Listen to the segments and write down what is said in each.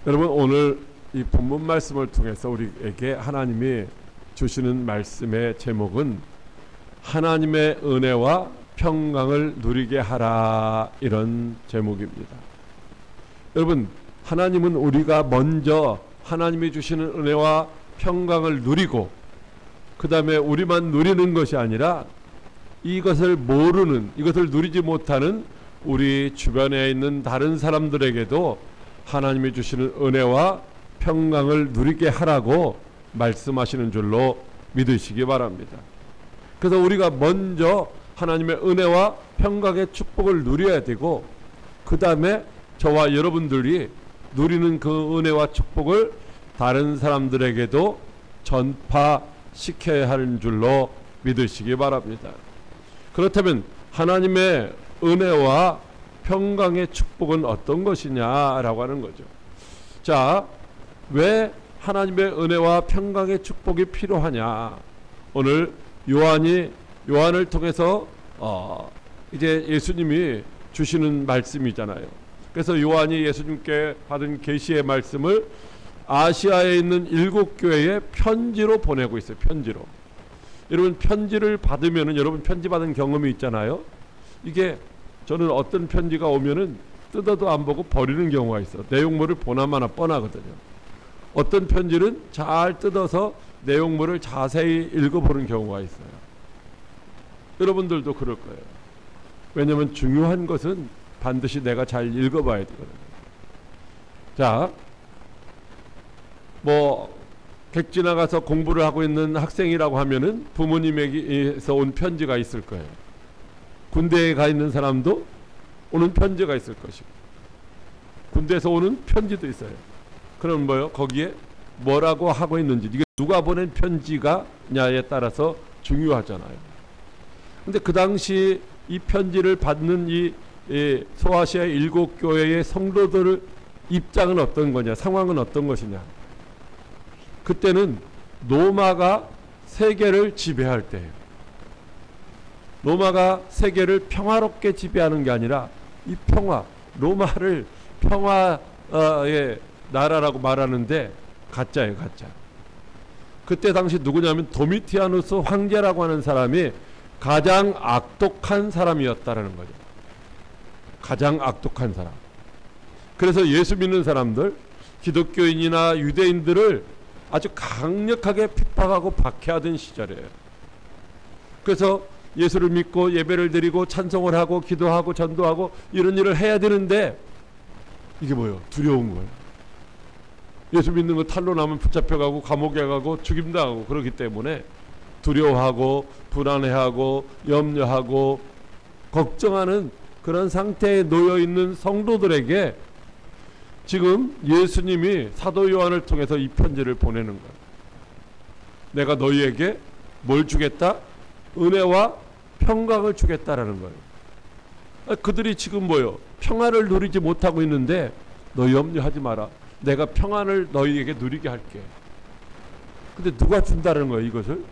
여러분, 오늘 이 본문 말씀을 통해서 우리에게 하나님이 주시는 말씀의 제목은 하나님의 은혜와 평강을 누리게 하라, 이런 제목입니다. 여러분, 하나님은 우리가 먼저 하나님이 주시는 은혜와 평강을 누리고 그 다음에 우리만 누리는 것이 아니라 이것을 모르는, 이것을 누리지 못하는 우리 주변에 있는 다른 사람들에게도 하나님이 주시는 은혜와 평강을 누리게 하라고 말씀하시는 줄로 믿으시기 바랍니다. 그래서 우리가 먼저 하나님의 은혜와 평강의 축복을 누려야 되고, 그 다음에 저와 여러분들이 누리는 그 은혜와 축복을 다른 사람들에게도 전파시켜야 하는 줄로 믿으시기 바랍니다. 그렇다면 하나님의 은혜와 평강의 축복은 어떤 것이냐라고 하는 거죠. 자, 왜 하나님의 은혜와 평강의 축복이 필요하냐? 오늘 요한을 통해서 이제 예수님이 주시는 말씀이잖아요. 그래서 요한이 예수님께 받은 계시의 말씀을 아시아에 있는 7교회에 편지로 보내고 있어요. 편지로. 여러분, 편지를 받으면은, 여러분 편지 받은 경험이 있잖아요. 이게 저는 어떤 편지가 오면은 뜯어도 안 보고 버리는 경우가 있어요. 내용물을 보나마나 뻔하거든요. 어떤 편지는 잘 뜯어서 내용물을 자세히 읽어보는 경우가 있어요. 여러분들도 그럴 거예요. 왜냐하면 중요한 것은 반드시 내가 잘 읽어봐야 되거든요. 자, 객 지나가서 공부를 하고 있는 학생이라고 하면은 부모님에게서 온 편지가 있을 거예요. 군대에 가 있는 사람도 오는 편지가 있을 것이고, 군대에서 오는 편지도 있어요. 그럼 뭐요? 거기에 뭐라고 하고 있는지, 이게 누가 보낸 편지가냐에 따라서 중요하잖아요. 근데 그 당시 이 편지를 받는 이 소아시아 7교회의 성도들의 입장은 어떤 거냐, 상황은 어떤 것이냐. 그때는 로마가 세계를 지배할 때예요. 로마가 세계를 평화롭게 지배하는 게 아니라 이 평화, 로마를 평화의 나라라고 말하는데 가짜예요, 가짜. 그때 당시 누구냐면 도미티아누스 황제라고 하는 사람이 가장 악독한 사람이었다라는 거죠. 가장 악독한 사람. 그래서 예수 믿는 사람들, 기독교인이나 유대인들을 아주 강력하게 핍박하고 박해하던 시절이에요. 그래서 예수를 믿고 예배를 드리고 찬송을 하고 기도하고 전도하고 이런 일을 해야 되는데 이게 뭐예요? 두려운 거예요. 예수 믿는 거 탄로나면 붙잡혀가고 감옥에 가고 죽임당하고 그러기 때문에 두려워하고 불안해하고 염려하고 걱정하는 그런 상태에 놓여있는 성도들에게 지금 예수님이 사도 요한을 통해서 이 편지를 보내는 거예요. 내가 너희에게 뭘 주겠다? 은혜와 평강을 주겠다라는 거예요. 그들이 지금 뭐요? 평안을 누리지 못하고 있는데 너 염려하지 마라. 내가 평안을 너희에게 누리게 할게. 근데 누가 준다는 거예요, 이것을?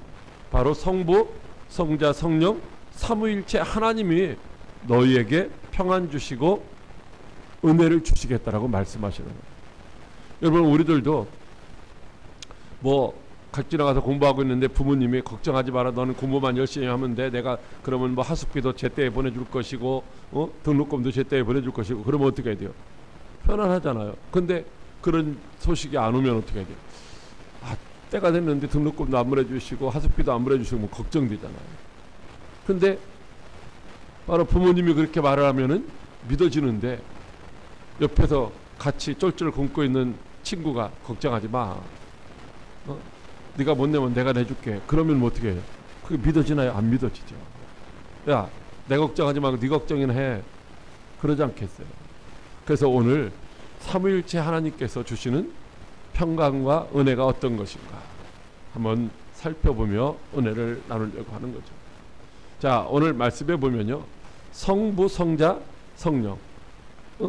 바로 성부, 성자, 성령, 삼위일체 하나님이 너희에게 평안 주시고 은혜를 주시겠다라고 말씀하시는 거예요. 여러분, 우리들도 각 지나가서 공부하고 있는데 부모님이 걱정하지 마라, 너는 공부만 열심히 하면 돼, 내가 그러면 하숙비도 제때에 보내줄 것이고 등록금도 제때에 보내줄 것이고, 그러면 어떻게 해야 돼요? 편안하잖아요. 근데 그런 소식이 안 오면 어떻게 해야 돼요? 때가 됐는데 등록금도 안 보내주시고 하숙비도 안 보내주시고 걱정되잖아요. 근데 바로 부모님이 그렇게 말을 하면은 믿어지는데 옆에서 같이 쫄쫄 굶고 있는 친구가 걱정하지 마, 네가 못 내면 내가 내줄게, 그러면 어떻게 해요? 그게 믿어지나요? 안 믿어지죠. 야, 내 걱정하지 말고 네 걱정이나 해, 그러지 않겠어요? 그래서 오늘 삼위일체 하나님께서 주시는 평강과 은혜가 어떤 것인가 한번 살펴보며 은혜를 나누려고 하는 거죠. 자, 오늘 말씀에 보면요, 성부, 성자, 성령,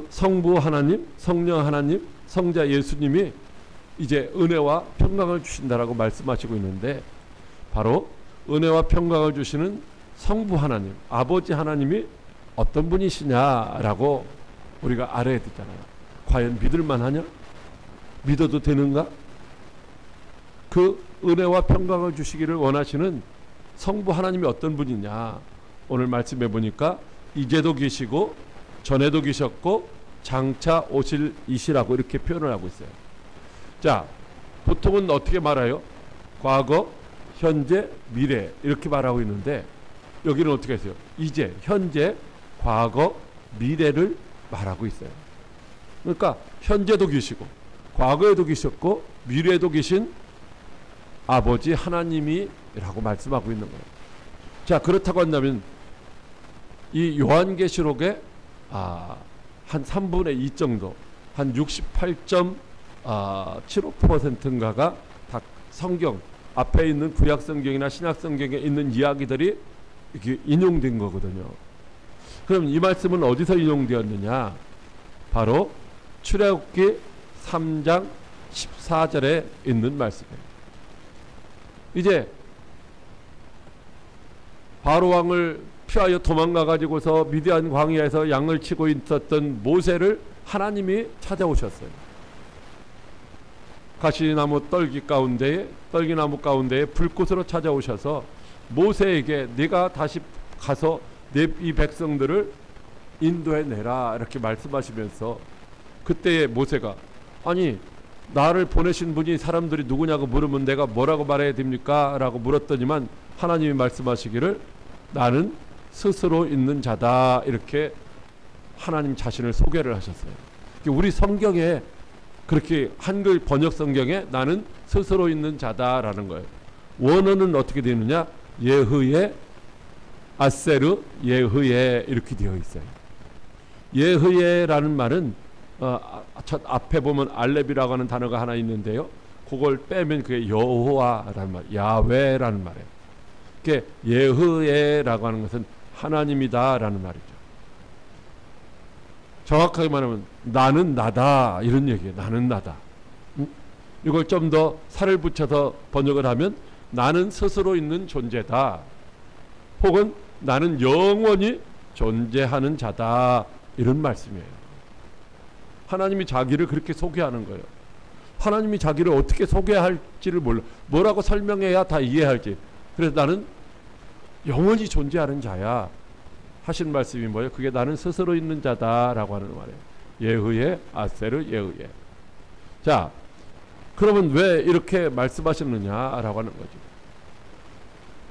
성부 하나님, 성령 하나님, 성자 예수님이 이제 은혜와 평강을 주신다라고 말씀하시고 있는데, 바로 은혜와 평강을 주시는 성부 하나님, 아버지 하나님이 어떤 분이시냐라고 우리가 알아야 되잖아요. 과연 믿을 만하냐? 믿어도 되는가? 그 은혜와 평강을 주시기를 원하시는 성부 하나님이 어떤 분이냐? 오늘 말씀해 보니까 이제도 계시고 전에도 계셨고 장차 오실 이시라고 이렇게 표현을 하고 있어요. 자, 보통은 어떻게 말해요? 과거, 현재, 미래 이렇게 말하고 있는데 여기는 어떻게 했어요? 이제, 현재, 과거, 미래를 말하고 있어요. 그러니까 현재도 계시고 과거에도 계셨고 미래에도 계신 아버지 하나님이라고 말씀하고 있는 거예요. 자, 그렇다고 한다면 이 요한계시록의 한 3분의 2 정도, 한 68.75%인가가 다 성경 앞에 있는 구약 성경이나 신약 성경에 있는 이야기들이 이렇게 인용된 거거든요. 그럼 이 말씀은 어디서 인용되었느냐? 바로 출애굽기 3장 14절에 있는 말씀이에요. 이제 바로 왕을 피하여 도망가 가지고서 미디안 광야에서 양을 치고 있었던 모세를 하나님이 찾아오셨어요. 가시나무 떨기나무 가운데에 불꽃으로 찾아오셔서 모세에게 네가 다시 가서 이 백성들을 인도해 내라 이렇게 말씀하시면서 그때의 모세가 아니 나를 보내신 분이 사람들이 누구냐고 물으면 내가 뭐라고 말해야 됩니까? 라고 물었더니만 하나님이 말씀하시기를 나는 스스로 있는 자다 이렇게 하나님 자신을 소개를 하셨어요. 우리 성경에 그렇게 한글 번역 성경에 나는 스스로 있는 자다라는 거예요. 원어는 어떻게 되느냐? 예흐예 아세르 예흐예 이렇게 되어 있어요. 예흐예라는 말은 첫 앞에 보면 알렙이라고 하는 단어가 하나 있는데요. 그걸 빼면 그게 여호와라는 말, 야훼라는 말이에요. 그게 예흐예라고 하는 것은 하나님이다라는 말이죠. 정확하게 말하면 나는 나다 이런 얘기예요. 나는 나다. 이걸 좀 더 살을 붙여서 번역을 하면 나는 스스로 있는 존재다. 혹은 나는 영원히 존재하는 자다. 이런 말씀이에요. 하나님이 자기를 그렇게 소개하는 거예요. 하나님이 자기를 어떻게 소개할지를 몰라. 뭐라고 설명해야 다 이해할지. 그래서 나는 영원히 존재하는 자야. 하신 말씀이 뭐예요? 그게 나는 스스로 있는 자다라고 하는 말이에요. 예흐예 아세르 예흐예. 자, 그러면 왜 이렇게 말씀하셨느냐라고 하는 거죠.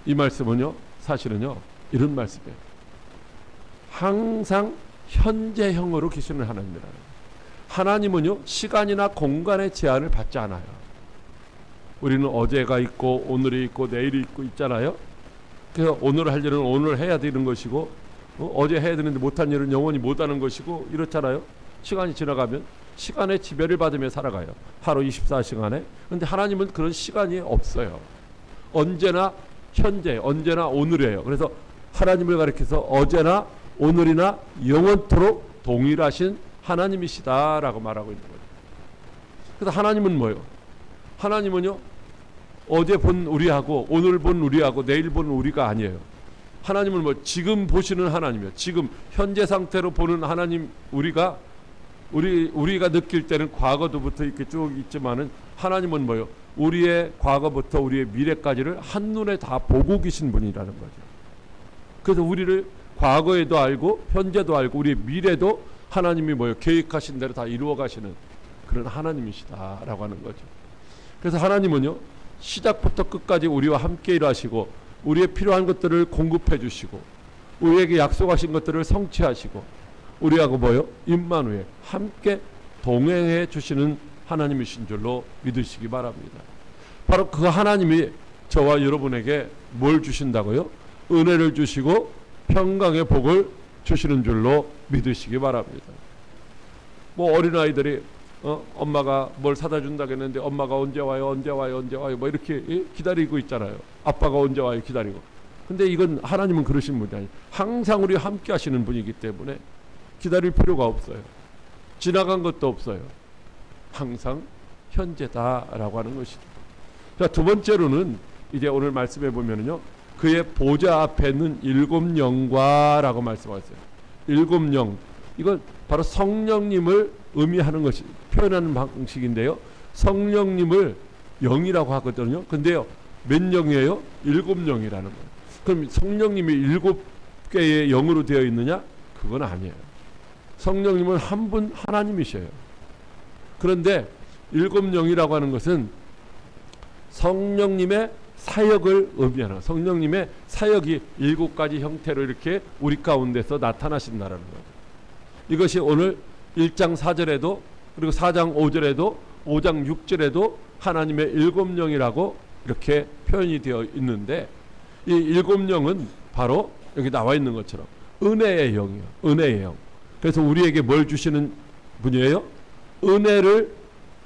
이 말씀은요, 사실은요, 이런 말씀이에요. 항상 현재형으로 계시는 하나님이라는 거예요. 하나님은요, 시간이나 공간의 제한을 받지 않아요. 우리는 어제가 있고 오늘이 있고 내일이 있고 있잖아요. 그래서 오늘 할 일은 오늘 해야 되는 것이고 어제 해야 되는데 못한 일은 영원히 못하는 것이고 이렇잖아요. 시간이 지나가면 시간의 지배를 받으며 살아가요. 하루 24시간에. 그런데 하나님은 그런 시간이 없어요. 언제나 현재, 언제나 오늘이에요. 그래서 하나님을 가리켜서 어제나 오늘이나 영원토록 동일하신 하나님이시다라고 말하고 있는 거예요. 그래서 하나님은 뭐예요? 하나님은요, 어제 본 우리하고 오늘 본 우리하고 내일 본 우리가 아니에요. 하나님은 뭐 지금 보시는 하나님이에요. 지금 현재 상태로 보는 하나님. 우리가 느낄 때는 과거도부터 이렇게 쭉 있지만은 하나님은 뭐예요? 우리의 과거부터 우리의 미래까지를 한눈에 다 보고 계신 분이라는 거죠. 그래서 우리를 과거에도 알고 현재도 알고 우리의 미래도 하나님이 뭐예요? 계획하신 대로 다 이루어 가시는 그런 하나님이시다라고 하는 거죠. 그래서 하나님은요, 시작부터 끝까지 우리와 함께 일하시고 우리의 필요한 것들을 공급해 주시고 우리에게 약속하신 것들을 성취하시고 우리하고 뭐요? 임마누엘 함께 동행해 주시는 하나님이신 줄로 믿으시기 바랍니다. 바로 그 하나님이 저와 여러분에게 뭘 주신다고요? 은혜를 주시고 평강의 복을 주시는 줄로 믿으시기 바랍니다. 뭐 어린아이들이 엄마가 뭘 사다 준다고 했는데 엄마가 언제 와요 언제 와요 언제 와요 뭐 이렇게 기다리고 있잖아요. 아빠가 언제 와요 기다리고. 근데 이건 하나님은 그러신 분이 아니에요. 항상 우리와 함께 하시는 분이기 때문에 기다릴 필요가 없어요. 지나간 것도 없어요. 항상 현재다라고 하는 것이죠. 자, 두 번째로는 이제 오늘 말씀해 보면은요, 그의 보좌 앞에 있는 일곱 영과라고 말씀하셨어요. 일곱 영, 이건 바로 성령님을 의미하는 것이 표현하는 방식인데요. 성령님을 영이라고 하거든요. 근데요, 몇 영이에요? 7영이라는 거예요. 그럼 성령님이 7개의 영으로 되어 있느냐? 그건 아니에요. 성령님은 한 분 하나님이셔요. 그런데 7영이라고 하는 것은 성령님의 사역을 의미하는, 성령님의 사역이 7가지 형태로 이렇게 우리 가운데서 나타나신다는 거예요. 이것이 오늘 1장 4절에도 그리고 4장 5절에도 5장 6절에도 하나님의 7영이라고 이렇게 표현이 되어 있는데, 이 7영은 바로 여기 나와 있는 것처럼 은혜의 영이에요. 은혜의 영. 그래서 우리에게 뭘 주시는 분이에요? 은혜를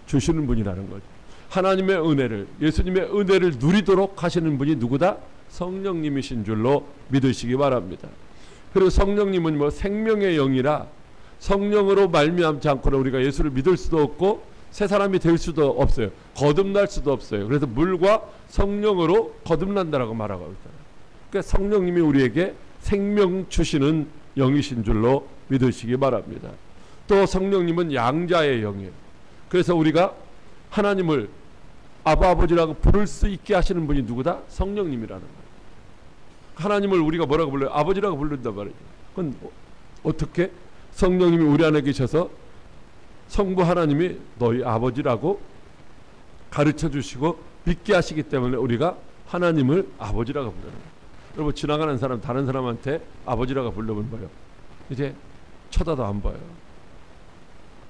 주시는 분이라는 거죠. 하나님의 은혜를, 예수님의 은혜를 누리도록 하시는 분이 누구다? 성령님이신 줄로 믿으시기 바랍니다. 그리고 성령님은 뭐 생명의 영이라 성령으로 말미암지 않고는 우리가 예수를 믿을 수도 없고 새 사람이 될 수도 없어요. 거듭날 수도 없어요. 그래서 물과 성령으로 거듭난다라고 말하고 있잖아요. 그러니까 성령님이 우리에게 생명 주시는 영이신 줄로 믿으시기 바랍니다. 또 성령님은 양자의 영이에요. 그래서 우리가 하나님을 아버지라고 부를 수 있게 하시는 분이 누구다? 성령님이라는 거예요. 하나님을 우리가 뭐라고 불러요? 아버지라고 부른단 말이죠. 그건 어떻게? 성령님이 우리 안에 계셔서 성부 하나님이 너희 아버지라고 가르쳐 주시고 믿게 하시기 때문에 우리가 하나님을 아버지라고 부르는 거예요. 여러분, 지나가는 사람 다른 사람한테 아버지라고 불러보면 뭐예요? 이제 쳐다도 안 봐요.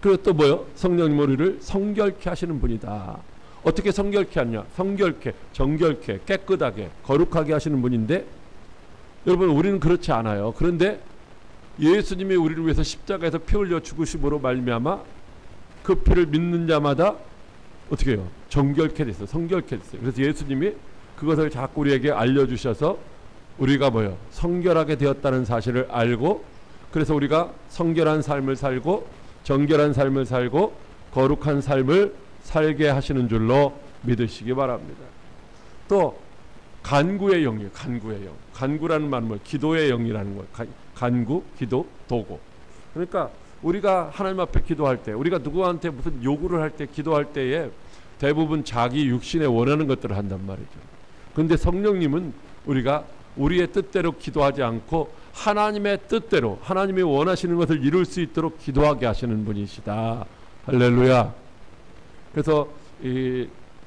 그리고 또 뭐요? 성령님 우리를 성결케 하시는 분이다. 어떻게 성결케 하냐? 성결케, 정결케, 깨끗하게, 거룩하게 하시는 분인데, 여러분, 우리는 그렇지 않아요. 그런데 예수님이 우리를 위해서 십자가에서 피 흘려 죽으심으로 말미암아 그 피를 믿는 자마다 어떻게 해요? 정결케 됐어요. 성결케 됐어요. 그래서 예수님이 그것을 자꾸 우리에게 알려주셔서 우리가 뭐예요? 성결하게 되었다는 사실을 알고, 그래서 우리가 성결한 삶을 살고 정결한 삶을 살고 거룩한 삶을 살게 하시는 줄로 믿으시기 바랍니다. 또 간구의 영이에요. 간구의 영. 간구라는 말은 뭐 기도의 영이라는 거예요. 간구, 기도, 도구. 그러니까 우리가 하나님 앞에 기도할 때, 우리가 누구한테 무슨 요구를 할 때, 기도할 때에 대부분 자기 육신에 원하는 것들을 한단 말이죠. 그런데 성령님은 우리가 우리의 뜻대로 기도하지 않고 하나님의 뜻대로, 하나님이 원하시는 것을 이룰 수 있도록 기도하게 하시는 분이시다. 할렐루야. 그래서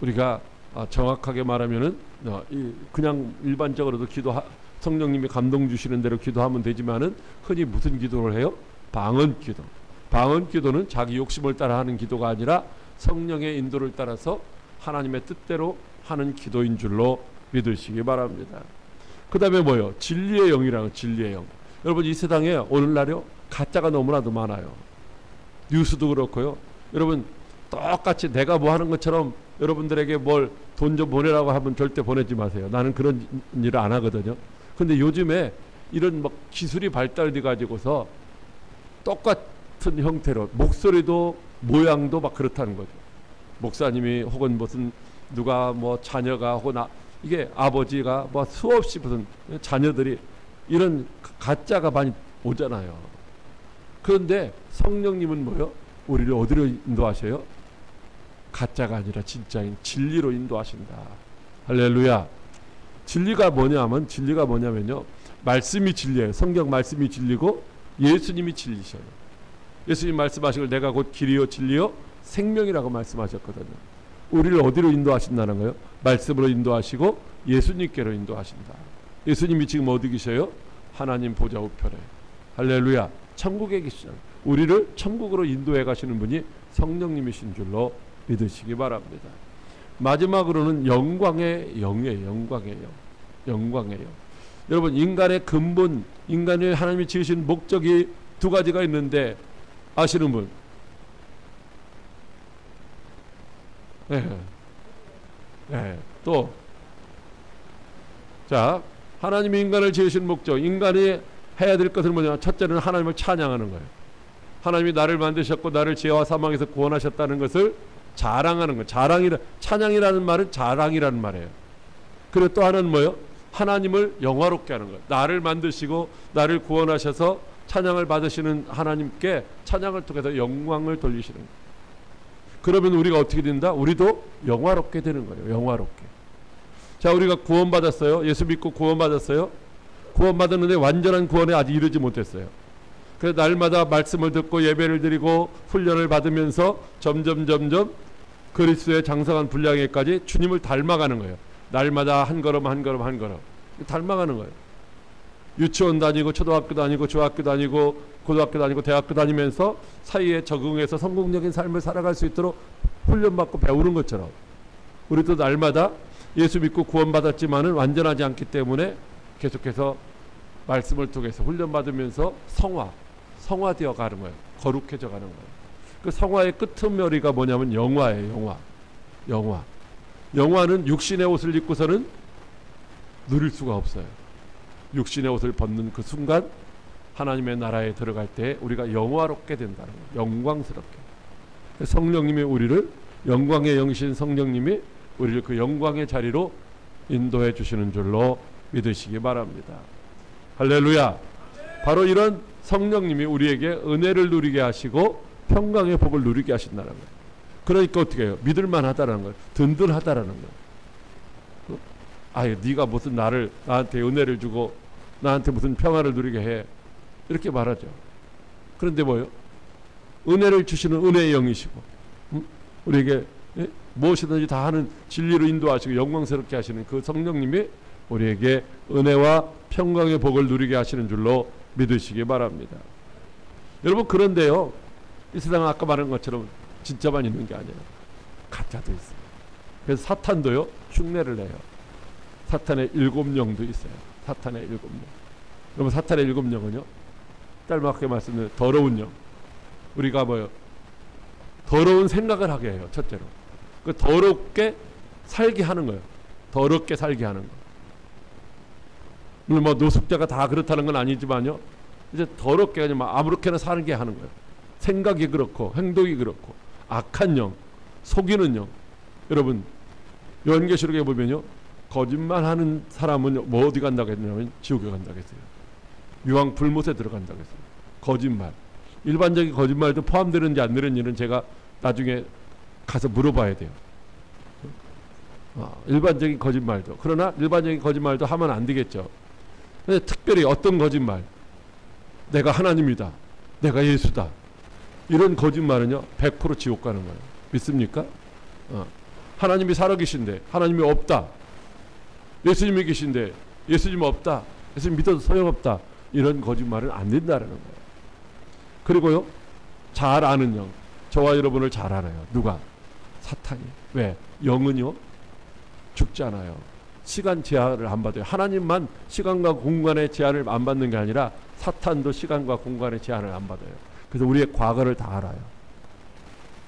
우리가 정확하게 말하면은 그냥 일반적으로도 성령님이 감동 주시는 대로 기도하면 되지만은 흔히 무슨 기도를 해요? 방언 기도. 방언 기도는 자기 욕심을 따라 하는 기도가 아니라 성령의 인도를 따라서 하나님의 뜻대로 하는 기도인 줄로 믿으시기 바랍니다. 그 다음에 뭐요? 진리의 영이라는, 진리의 영. 여러분, 이 세상에 오늘날요 가짜가 너무나도 많아요. 뉴스도 그렇고요. 여러분, 똑같이 내가 뭐 하는 것처럼 여러분들에게 뭘 돈 좀 보내라고 하면 절대 보내지 마세요. 나는 그런 일을 안 하거든요. 근데 요즘에 이런 막 기술이 발달돼 가지고서 똑같은 형태로 목소리도 모양도 막 그렇다는 거죠. 목사님이 혹은 무슨 누가 뭐 자녀가 혹은 이게 아버지가 뭐 수없이 무슨 자녀들이 이런 가짜가 많이 오잖아요. 그런데 성령님은 뭐요? 우리를 어디로 인도하셔요? 가짜가 아니라 진짜인 진리로 인도하신다. 할렐루야. 진리가 뭐냐면요, 말씀이 진리예요. 성경 말씀이 진리고 예수님이 진리셔요. 예수님 말씀하시길 내가 곧 길이요 진리요 생명이라고 말씀하셨거든요. 우리를 어디로 인도하신다는 거예요? 말씀으로 인도하시고 예수님께로 인도하신다. 예수님이 지금 어디 계셔요? 하나님 보좌 우편에. 할렐루야. 천국에 계시잖아요. 우리를 천국으로 인도해 가시는 분이 성령님이신 줄로 믿으시기 바랍니다. 마지막으로는 영광의 영이에요. 영광의 영. 영광의 영. 여러분, 인간의 근본, 인간을 하나님이 지으신 목적이 두 가지가 있는데 아시는 분? 네. 네. 또, 자, 하나님이 인간을 지으신 목적, 인간이 해야 될 것은 뭐냐? 첫째는 하나님을 찬양하는 거예요. 하나님이 나를 만드셨고 나를 죄와 사망에서 구원하셨다는 것을 자랑하는 거예요. 찬양이라는 말은 자랑이라는 말이에요. 그리고 또 하나는 뭐예요? 하나님을 영화롭게 하는 거예요. 나를 만드시고 나를 구원하셔서 찬양을 받으시는 하나님께 찬양을 통해서 영광을 돌리시는 거예요. 그러면 우리가 어떻게 된다? 우리도 영화롭게 되는 거예요. 영화롭게. 자, 우리가 구원받았어요. 예수 믿고 구원받았어요. 구원받았는데 완전한 구원에 아직 이르지 못했어요. 그래서 날마다 말씀을 듣고 예배를 드리고 훈련을 받으면서 점점 그리스도의 장성한 분량에까지 주님을 닮아가는 거예요. 날마다 한 걸음 한 걸음 한 걸음 닮아가는 거예요. 유치원 다니고 초등학교 다니고 중학교 다니고 고등학교 다니고 대학교 다니면서 사이에 적응해서 성공적인 삶을 살아갈 수 있도록 훈련받고 배우는 것처럼 우리도 날마다 예수 믿고 구원받았지만은 완전하지 않기 때문에 계속해서 말씀을 통해서 훈련받으면서 성화되어 가는 거예요. 거룩해져 가는 거예요. 그 성화의 끄트머리가 뭐냐면 영화예요. 영화는 육신의 옷을 입고서는 누릴 수가 없어요. 육신의 옷을 벗는 그 순간 하나님의 나라에 들어갈 때 우리가 영화롭게 된다는 거예요. 영광스럽게. 성령님이 우리를 영광의 영이신 성령님이 우리를 그 영광의 자리로 인도해 주시는 줄로 믿으시기 바랍니다. 할렐루야. 바로 이런 성령님이 우리에게 은혜를 누리게 하시고 평강의 복을 누리게 하신다는 거예요. 그러니까 어떻게 해요? 믿을만 하다는 거예요. 든든하다라는 거예요. 아예 네가 무슨 나한테 은혜를 주고 나한테 무슨 평화를 누리게 해. 이렇게 말하죠. 그런데 뭐예요? 은혜를 주시는 은혜의 영이시고 우리에게 무엇이든지 다 하는 진리로 인도하시고 영광스럽게 하시는 그 성령님이 우리에게 은혜와 평강의 복을 누리게 하시는 줄로 믿으시기 바랍니다. 여러분, 그런데요, 이 세상은 아까 말한 것처럼 진짜만 있는 게 아니에요. 가짜도 있어요. 그래서 사탄도요 흉내를 내요. 사탄의 7영도 있어요. 사탄의 7영. 여러분, 사탄의 7영은요 짧게 말씀드리면 더러운 영. 우리가 뭐요? 더러운 생각을 하게 해요. 첫째로 그 더럽게 살게 하는 거예요. 더럽게 살게 하는 거. 물론 뭐 노숙자가 다 그렇다는 건 아니지만요, 이제 더럽게 그냥 아무렇게나 살게 하는 거예요. 생각이 그렇고 행동이 그렇고 악한 영, 속이는 영. 여러분, 요한계시록에 보면요, 거짓말하는 사람은 뭐 어디 간다고 했냐면 지옥에 간다고 했어요. 유황 불못에 들어간다고 했어요. 거짓말. 일반적인 거짓말도 포함되는지 안 되는지는 제가 나중에 가서 물어봐야 돼요. 일반적인 거짓말도. 그러나 일반적인 거짓말도 하면 안 되겠죠. 근데 특별히 어떤 거짓말, 내가 하나님이다, 내가 예수다, 이런 거짓말은요 100% 지옥 가는 거예요. 믿습니까? 하나님이 살아계신데 하나님이 없다, 예수님이 계신데 예수님 없다, 예수님 믿어도 소용없다, 이런 거짓말은 안 된다는 거예요. 그리고요, 잘 아는 영, 저와 여러분을 잘 알아요. 누가? 사탄이. 왜? 영은요 죽지 않아요. 시간 제한을 안 받아요. 하나님만 시간과 공간의 제한을 안 받는 게 아니라 사탄도 시간과 공간의 제한을 안 받아요. 그래서 우리의 과거를 다 알아요.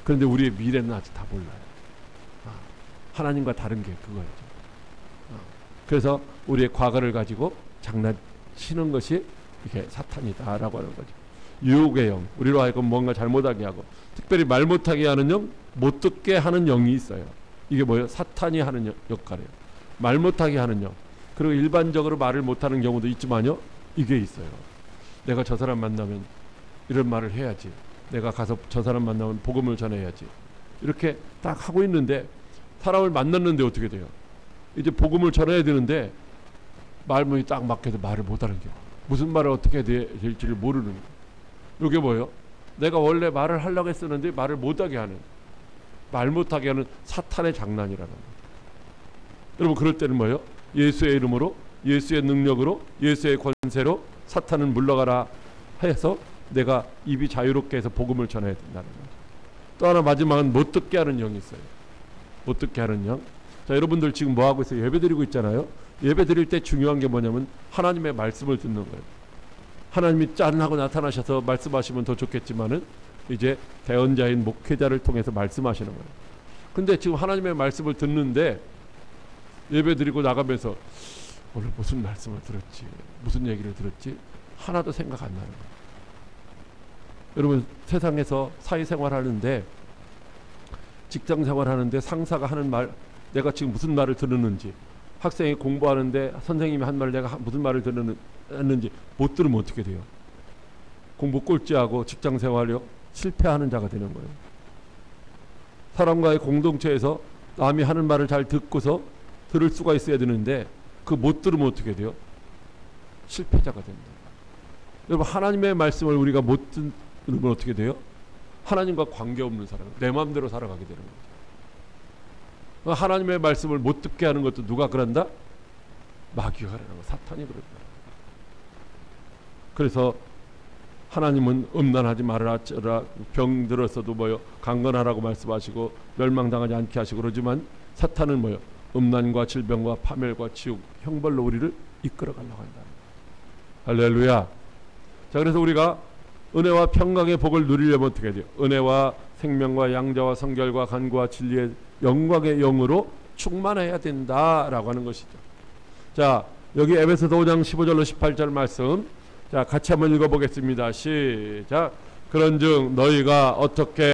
그런데 우리의 미래는 아직 다 몰라요. 하나님과 다른 게 그거예요. 그래서 우리의 과거를 가지고 장난치는 것이 이게 사탄이다라고 하는 거죠. 유혹의 영, 우리로 하여금 뭔가 잘못하게 하고, 특별히 말 못하게 하는 영, 못 듣게 하는 영이 있어요. 이게 뭐예요? 사탄이 하는 역할이에요. 말 못하게 하는 영. 그리고 일반적으로 말을 못하는 경우도 있지만요, 이게 있어요. 내가 저 사람 만나면 이런 말을 해야지, 내가 가서 저 사람 만나면 복음을 전해야지, 이렇게 딱 하고 있는데 사람을 만났는데 어떻게 돼요? 이제 복음을 전해야 되는데 말문이 딱 막혀서 말을 못하는 경우, 무슨 말을 어떻게 해야 될지를 모르는 거예요. 이게 뭐예요? 내가 원래 말을 하려고 했었는데 말을 못하게 하는, 말 못하게 하는 사탄의 장난이라는 거예요. 여러분, 그럴 때는 뭐예요? 예수의 이름으로, 예수의 능력으로, 예수의 권세로 사탄은 물러가라 해서 내가 입이 자유롭게 해서 복음을 전해야 된다는 거죠. 또 하나 마지막은 못 듣게 하는 영이 있어요. 못 듣게 하는 영. 자, 여러분들 지금 뭐 하고 있어요? 예배 드리고 있잖아요. 예배 드릴 때 중요한 게 뭐냐면 하나님의 말씀을 듣는 거예요. 하나님이 짠 하고 나타나셔서 말씀하시면 더 좋겠지만은 이제 대언자인 목회자를 통해서 말씀하시는 거예요. 근데 지금 하나님의 말씀을 듣는데 예배 드리고 나가면서 오늘 무슨 말씀을 들었지, 무슨 얘기를 들었지, 하나도 생각 안 나는 거예요. 여러분, 세상에서 사회생활 하는데, 직장생활 하는데 상사가 하는 말, 내가 지금 무슨 말을 들었는지, 학생이 공부하는데 선생님이 한 말을 내가 무슨 말을 들었는지 못 들으면 어떻게 돼요? 공부 꼴찌하고 직장생활이요 실패하는 자가 되는 거예요. 사람과의 공동체에서 남이 하는 말을 잘 듣고서 들을 수가 있어야 되는데 그 못 들으면 어떻게 돼요? 실패자가 됩니다. 여러분, 하나님의 말씀을 우리가 못 들으면 어떻게 돼요? 하나님과 관계없는 사람, 내 마음대로 살아가게 되는 거죠. 하나님의 말씀을 못 듣게 하는 것도 누가 그런다? 마귀가 그러는 거, 사탄이 그런다. 그래서 하나님은 음란하지 말아라, 병들었어도 뭐요, 강건하라고 말씀하시고 멸망당하지 않게 하시고 그러지만 사탄은 뭐요, 음란과 질병과 파멸과 지옥, 형벌로 우리를 이끌어 가려고 한다. 할렐루야. 자, 그래서 우리가 은혜와 평강의 복을 누리려면 어떻게 돼요? 은혜와 생명과 양자와 성결과 간구와 진리의 영광의 영으로 충만해야 된다라고 하는 것이죠. 자, 여기 에베소서 5장 15절로 18절 말씀, 자, 같이 한번 읽어보겠습니다. 시작. 그런즉 너희가 어떻게